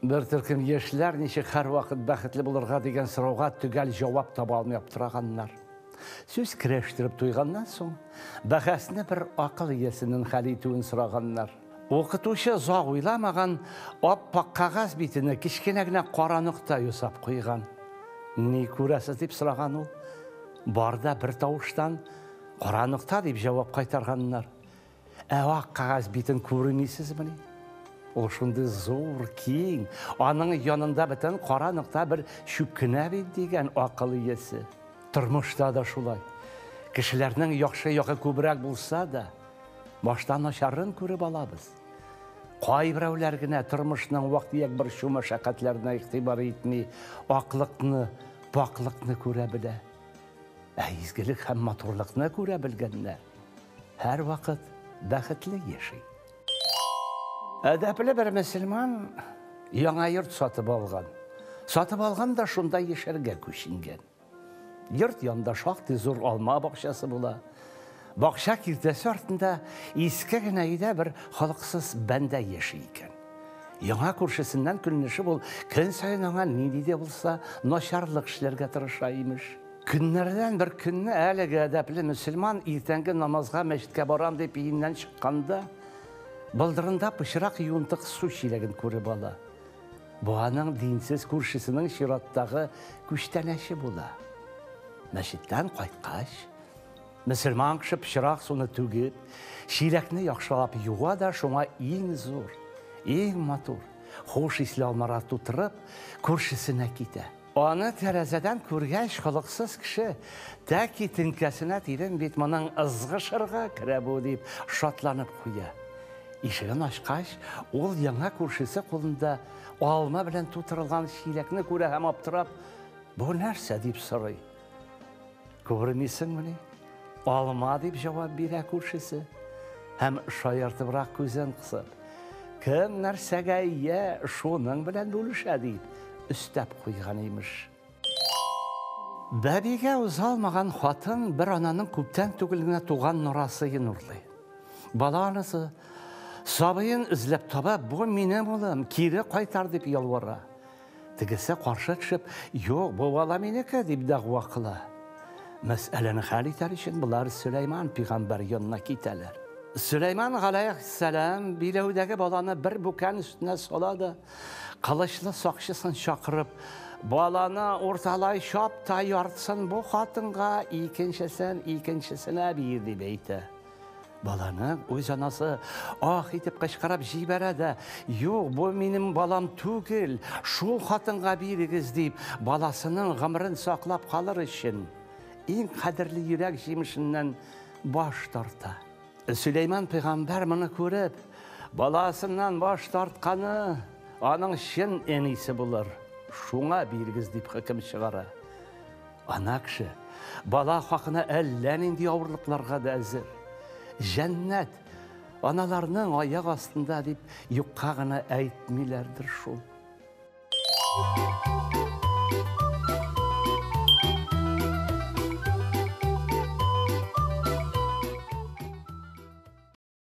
Bir türкім ешілер нешек һәр вақыт бәхетлі булырға деген сұрауға түгел жауап таба алмай тұрғаннар. Сөз кірештіріп туйғаннан соң, бәхәсіне бір ақыл иесінің хәл етуін сұрағандар. Оқытушы ұзақ ойламаған аппақ қағаз бетіне кішкене генә қара нұқта ясап қойған. Не көрәсіз деп сұраған ол. Барда бір тауыштан қара нұқта деп жауап қайтарғандар. Ақ қағаз бетін көрмейсіз міне? Ол шынды зор, кең, аның янында бітін қара нұқта бір шүккіне бет деген ақыл иесі. Тұрмышта да шулай. Кішілерінің яқшы яқы көбірек болса да, баштан нашарын көріп алабыз. Қай біреулер генә тұрмышның вақты ек бір шу мәшәқәтләріне иқтибар етмей, ақлықны, бақлықны көре біле. Әйізгілік һәм матурлықны көре білгенне. Әр вақыт бәхетлі ешей. Әдәплі бір мұсылман яңа йорт сатып алған. Сатып алған да шунда ешерге көшінген. Йорт янда шақты зор алма бақшасы була. Бақша киртәсе артында иске генә өйдә бір халықсыз бәндә еши икән. Яңа күршесеннән көнлеше бұл көн сайын аңа ниндей дә булса начарлык эшләргә тырыша имеш. Көннәрдән бір көнне әлеге әдәпле мұсылман иртәнге намазға мәчеткә барам дип өеннән чыкканда, Балдырында пышырақ юнтық су шилеген көріп ала. Бұғаның динсіз көршісінің шираттағы күштәнәші бола. Мәшіттен қайтқаш, мұсылман кіші пышырақ соны төгіп, шилекні яқшалап юға да шоңа ең зор, ең матур, хош ислі алмара тұтырып, көршісіне кете. Оны тәрәзәден көргәш қылықсыз кіші, тәкі тінкәсіне тирен бетманың ызғы шырға кірәбу deyip шатланып қойя. Ишігін ашқаш, ол яңа көршісі қолында алма білән тутырылған шилекні көре һәм аптырап, бұл нәрсе деп сұрай. Көрмейсің міне? Алма деп жауап бере көршісі. Һәм шайыртыбырақ көзен қысып, кім нәрсеге ие шоның білән бөліше deyip үстәп қойған еміш. Бәбеге ұзалмаған қатын бір ананың көптен түгіліне туған нұрасыйын ұрлай. Бала анасы сабайын ізлеп таба, бұл менің олым, кері қайтар деп ялвара. Тігісі қаршы түшіп, жоқ, бұл бала менекі деп дағуа қыла. Мәсәлені хәл етер үшін бұлар Сүлейман пейғамбар янына кетелер. Сүлейман ғалайһиссәләм билеудегі баланы бір бүкән үстіне салады. Қылышлы сақшысын шақырып, баланы орталай шапта яртсын бұл қатынға икеншісіне бейір деп eyті. Баланың өз анасы ах етіп қышқарап жибәрәді. Жоқ, бұл менің балам түгіл, шул қатынға берігіз deyip, баласының ғымырын сақлап қалыр үшін, ең қадірлі жүрек жемішінен баш тарта. Сүлейман пейғамбар мұны көріп, баласынан баш тартқаны, аның шын енесі бұлыр, шуңа берігіз deyip хакім шығара. Ана кіші, бала хақына әлләнінде ауырлықларға да әзір. Жәннәт аналарының аяқ астында деп юққа ғана әйтмелердір шул.